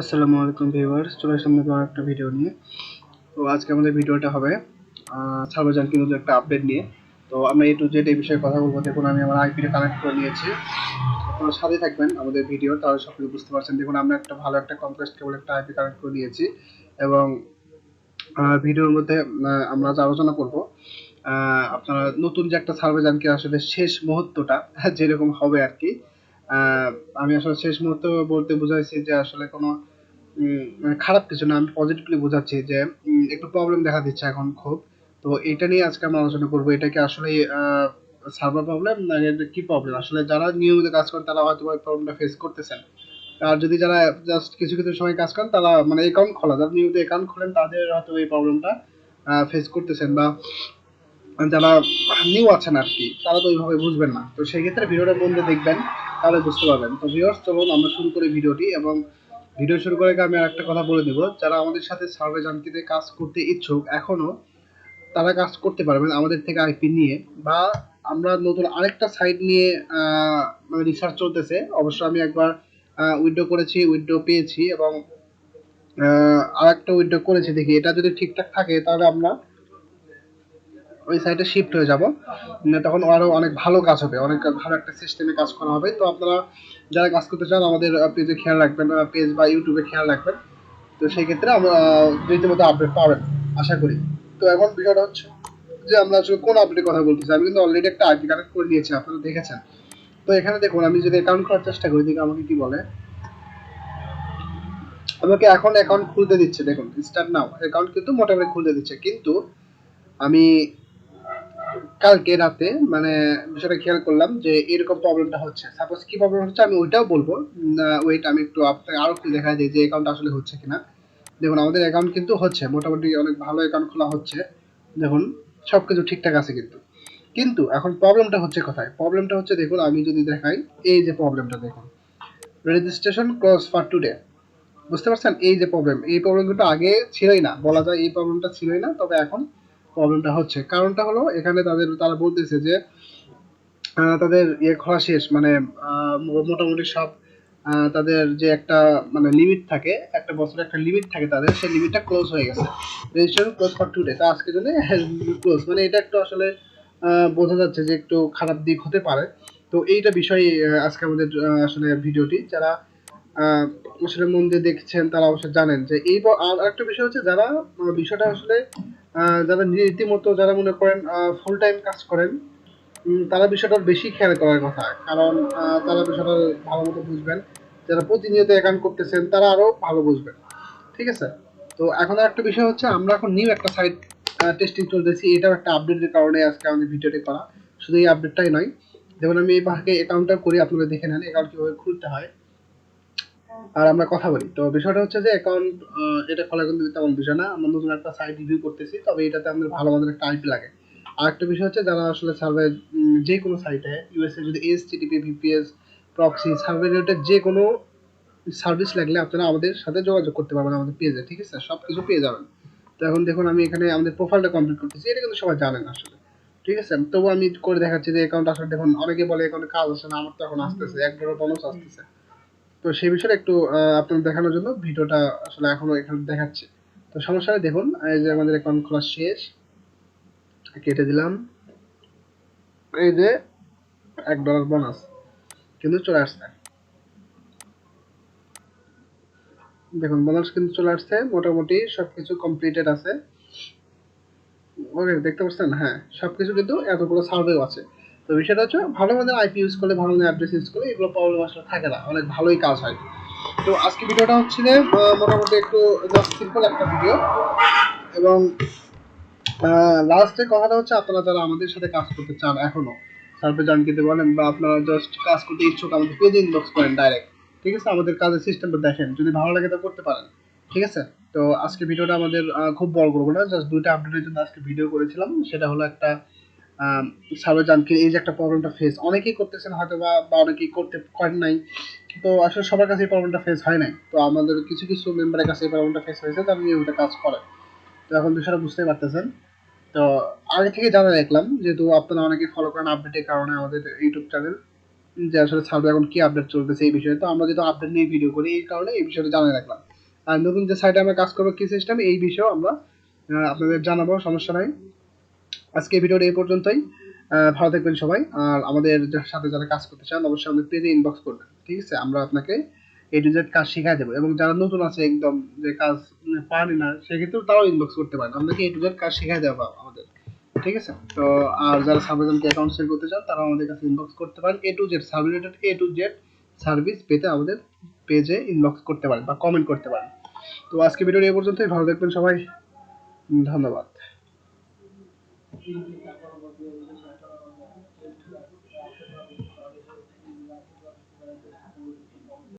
আসসালামু আলাইকুম ভিউয়ার্স, চলে আসলাম নতুন একটা ভিডিও নিয়ে। তো আজকে আমাদের ভিডিওটা হবে সার্ভার কিন্তু একটা আপডেট নিয়ে। তো আমরা A to Z এই বিষয়ে কথা বলবো। দেখুন আমি আমার আইপিটা কানেক্ট করে নিয়েছি। আপনারা সাথে থাকবেন আমাদের ভিডিও, তাহলে সব কিছু বুঝতে পারছেন। দেখুন আমরা একটা ভালো একটা কম্প্রেসড কেবল একটা আইপি কানেক্ট করে নিয়েছি এবং ভিডিওর মধ্যে আমরা আজ আলোচনা করব আপনারা নতুন যে একটা সার্ভে জানকে আসলে শেষ মুহূর্তটা যেরকম হবে আর কি। আমি আসলে শেষ মুহূর্ত বলতে বুঝাইছি যে আসলে কোনো মানে খারাপ কিছু না, আমি পজিটিভলি বোঝাচ্ছি যে একটু প্রবলেম দেখা দিচ্ছে এখন খুব। তো এটা নিয়ে আজকে আমরা আলোচনা করবো, এটা কি আসলে সার্ভার প্রবলেম না এটা কি প্রবলেম। আসলে যারা নিয়মিত কাজ করেন তারা হয়তো এই প্রবলেমটা ফেস করতেছেন। আর যদি যারা জাস্ট কিছু কিছু সময় কাজ করেন তারা মানে অ্যাকাউন্ট খোলা, যারা নিয়মিত অ্যাকাউন্ট খোলেন তাদের হয়তো এই প্রবলেমটা ফেস করতেছেন, বা যারা নিউ আছেন আর কি তারা তো ওইভাবে বুঝবেন না। তো সেই ক্ষেত্রে ভিডিওটা মন দিয়ে দেখবেন, তাহলে বুঝতে পারবেন। তো ভিউয়ার্স চলুন আমরা শুরু করি ভিডিওটি। এবং ভিডিও শুরু করার আগে আমি আর একটা কথা বলে দেব, যারা আমাদের সাথে সার্ভে জানকিতে কাজ করতে ইচ্ছুক এখনো, তারা কাজ করতে পারবেন আমাদের থেকে আইপি নিয়ে। বা আমরা নতুন আরেকটা সাইট নিয়ে মানে রিসার্চ চলতেছে। অবশ্য আমি একবার উইথড্র করেছি, উইথড্র পেয়েছি, এবং আরেকটা উইথড্র করেছি। দেখি এটা যদি ঠিকঠাক থাকে তাহলে আমরা ওই সাইটে শিফট হয়ে যাব। তখন আরো অনেক ভালো কাজ হবে, অনেক ভালো একটা সিস্টেমে কাজ করা হবে। তো আপনারা যারা কাজ করতে চান আমাদের পেজে খেয়াল রাখবেন, পেজ বা ইউটিউবে খেয়াল রাখবেন। তো সেই ক্ষেত্রে আমরা রীতিমতো আপডেট পাবেন আশা করি। তো এখন বিষয়টা হচ্ছে যে আমরা আসলে কোন আপডেটের কথা বলতেছি। আমি কিন্তু অলরেডি একটা আইপি কানেক্ট করে নিয়েছি, আপনারা দেখেছেন। তো এখানে দেখুন আমি যদি অ্যাকাউন্ট করার চেষ্টা করি, দেখি আমাকে কি বলে। আমাকে এখন অ্যাকাউন্ট খুলতে দিচ্ছে, দেখুন স্টার্ট নাও অ্যাকাউন্ট কিন্তু মোটামুটি খুলতে দিচ্ছে। কিন্তু আমি কালকে রাতে মানে বিষয়টা খেয়াল করলাম যে এরকম প্রবলেমটা হচ্ছে। সাপোজ কি প্রবলেম হচ্ছে আমি ওইটাও বলবো। ওয়েট আমি একটু আপনাকে আরো একটু দেখা যায় যে অ্যাকাউন্ট আসলে হচ্ছে কিনা। দেখুন আমাদের অ্যাকাউন্ট কিন্তু হচ্ছে, মোটামুটি অনেক ভালো অ্যাকাউন্ট খোলা হচ্ছে। দেখুন সবকিছু ঠিকঠাক আছে কিন্তু। কিন্তু এখন প্রবলেমটা হচ্ছে কোথায়? প্রবলেমটা হচ্ছে দেখুন আমি যদি দেখাই, এই যে প্রবলেমটা দেখুন, রেজিস্ট্রেশন ক্লোজ ফর টুডে। বুঝতে পারছেন? এই যে প্রবলেম, এই প্রবলেম কিন্তু আগে ছিলই না, বলা যায় এই প্রবলেমটা ছিলই না, তবে এখন প্রবলেমটা হচ্ছে। কারণটা হলো এখানে তারা বলতেছে যে তাদের ইয়ে খোলা শেষ, মানে মোটামুটি সব তাদের যে একটা মানে লিমিট থাকে, একটা বছরে একটা লিমিট থাকে তাদের, সেই লিমিটটা ক্লোজ হয়ে গেছে। রেজিস্ট্রেশন ক্লোজ ফর টুডে, তা আজকে জন্য ক্লোজ, মানে এটা একটু আসলে বোঝা যাচ্ছে যে একটু খারাপ দিক হতে পারে। তো এইটা বিষয় আজকে আমাদের আসলে ভিডিওটি, যারা আহ, আসলে মন দিয়ে দেখছেন তারা অবশ্যই জানেন যে এই আর একটা বিষয় হচ্ছে যারা বিষয়টা আসলে যারা রীতিমতো যারা মনে করেন ফুল টাইম কাজ করেন, তারা বিষয়টা বেশি খেয়াল করার কথা। কারণ তারা বিষয়টা ভালো মতো বুঝবেন। যারা প্রতিনিয়ত অ্যাকাউন্ট করতেছেন তারা আরো ভালো বুঝবেন। ঠিক আছে? তো এখন আর একটা বিষয় হচ্ছে আমরা এখন নিউ একটা সাইট টেস্টিং চলতেছি, এটাও একটা আপডেটের কারণে আজকে আমাদের ভিডিওটি করা। শুধু এই আপডেটটাই নয়, যেমন আমি এই ভাগে অ্যাকাউন্টটা করি, আপনারা দেখে নেন অ্যাকাউন্ট কিভাবে খুলতে হয় আর আমরা কথা বলি। তো বিষয়টা হচ্ছে যে অ্যাকাউন্ট এটা খোলা কিন্তু তেমন বিষয় না। আমরা নতুন একটা সাইট রিভিউ করতেছি, তবে এটাতে আমাদের ভালো মানের একটা আইপি লাগে। আর একটা বিষয় হচ্ছে যারা আসলে সার্ভে যে কোনো সাইটে ইউএসএ যদি HTTP VPS proxy survey related যে কোনো সার্ভিস লাগলে আপনারা আমাদের সাথে যোগাযোগ করতে পারবেন আমাদের পেজে। ঠিক আছে? সব কিছু পেয়ে যাবেন। তো এখন দেখুন আমি এখানে আমাদের প্রোফাইলটা কমপ্লিট করতেছি, এটা কিন্তু সবাই জানেন আসলে। ঠিক আছে? তবু আমি করে দেখাচ্ছি যে অ্যাকাউন্ট আসলে দেখুন অনেকে বলে অ্যাকাউন্টে কাজ আসে না, আমার তো এখন আসতেছে, $1 বোনাস আসতেছে। তো সেই বিষয়টা একটু আপনাদের দেখানোর জন্য ভিডিওটা আসলে এখনো এখানে দেখাচ্ছি। তো সমস্যা নেই, দেখুন এই যে আমাদের অ্যাকাউন্ট খোলা শেষ, কেটে দিলাম। এই যে $1 বোনাস কিন্তু চলে আসছে। দেখুন বোনাস কিন্তু চলে আসছে, মোটামুটি সবকিছু কমপ্লিটেড আছে। ওকে দেখতে পাচ্ছেন? হ্যাঁ, সবকিছু কিন্তু এতগুলো সার্ভেও আছে। তো বিষয়টা হচ্ছে ভালো মানের আইপি ইউজ করলে, ভালো মানের অ্যাড্রেস ইউজ করলে এগুলো প্রবলেম আসলে থাকে না, অনেক ভালোই কাজ হয়। তো আজকে ভিডিওটা হচ্ছে যে মোটামুটি একটু জাস্ট সিম্পল একটা ভিডিও। এবং লাস্টের কথাটা হচ্ছে আপনারা যারা আমাদের সাথে কাজ করতে চান এখনো, সার্ভে জানকিতে বলেন বা আপনারা জাস্ট কাজ করতে ইচ্ছুক, আমাদের পেজে ইনবক্স করেন ডাইরেক্ট। ঠিক আছে? আমাদের কাজের সিস্টেমটা দেখেন, যদি ভালো লাগে তো করতে পারেন। ঠিক আছে? তো আজকে ভিডিওটা আমাদের খুব বড় করবো না, জাস্ট দুইটা আপডেটের জন্য আজকে ভিডিও করেছিলাম। সেটা হলো একটা সার্ভে জানকির এই যে একটা প্রবলেমটা ফেস অনেকেই করতেছেন হয়তো, বা অনেকেই করতে পারেন নাই। তো আসলে সবার কাছে এই প্রবলেমটা ফেস হয় নাই। তো আমাদের কিছু কিছু মেম্বারের কাছে এই প্রবলেমটা ফেস হয়েছে, তারা নিয়মিত কাজ করে। তো এখন বিষয়টা বুঝতেই পারতেছেন। তো আগে থেকে জানা রাখলাম, যেহেতু আপনারা অনেকেই ফলো করেন আপডেটের কারণে আমাদের ইউটিউব চ্যানেল। যে আসলে সার্ভার এখন কি আপডেট চলতেছে এই বিষয়ে। তো আমরা যেহেতু আপডেট নিয়ে ভিডিও করি এই কারণে এই বিষয়টা জানিয়ে রাখলাম। আর নতুন যে সাইটে আমরা কাজ করবো কি সিস্টেম এই বিষয়েও আমরা আপনাদের জানাবো, সমস্যা নাই। আজকে ভিডিওটা এই পর্যন্তই। ভালো থাকবেন সবাই। আর আমাদের সাথে যারা কাজ করতে চান অবশ্যই আমাদের পেজে ইনবক্স করবেন, ঠিক আছে? আমরা আপনাকে এ টু জেড কাজ শিখাই দেবো। এবং যারা নতুন আছে একদম, যে কাজ পারেনি না, সেক্ষেত্রেও তাও ইনবক্স করতে পারেন, আপনাকে এ টু জেড কাজ শিখাই দেবো আমাদের, ঠিক আছে? তো আর যারা সাবজেক্টকে অ্যাকাউন্ট সেল করতে চান তারা আমাদের কাছে ইনবক্স করতে পারেন। A to Z sub related A to Z service পেতে আমাদের পেজে ইনবক্স করতে পারেন বা কমেন্ট করতে পারেন। তো আজকে ভিডিওটা এই পর্যন্তই। ভালো থাকবেন সবাই। ধন্যবাদ।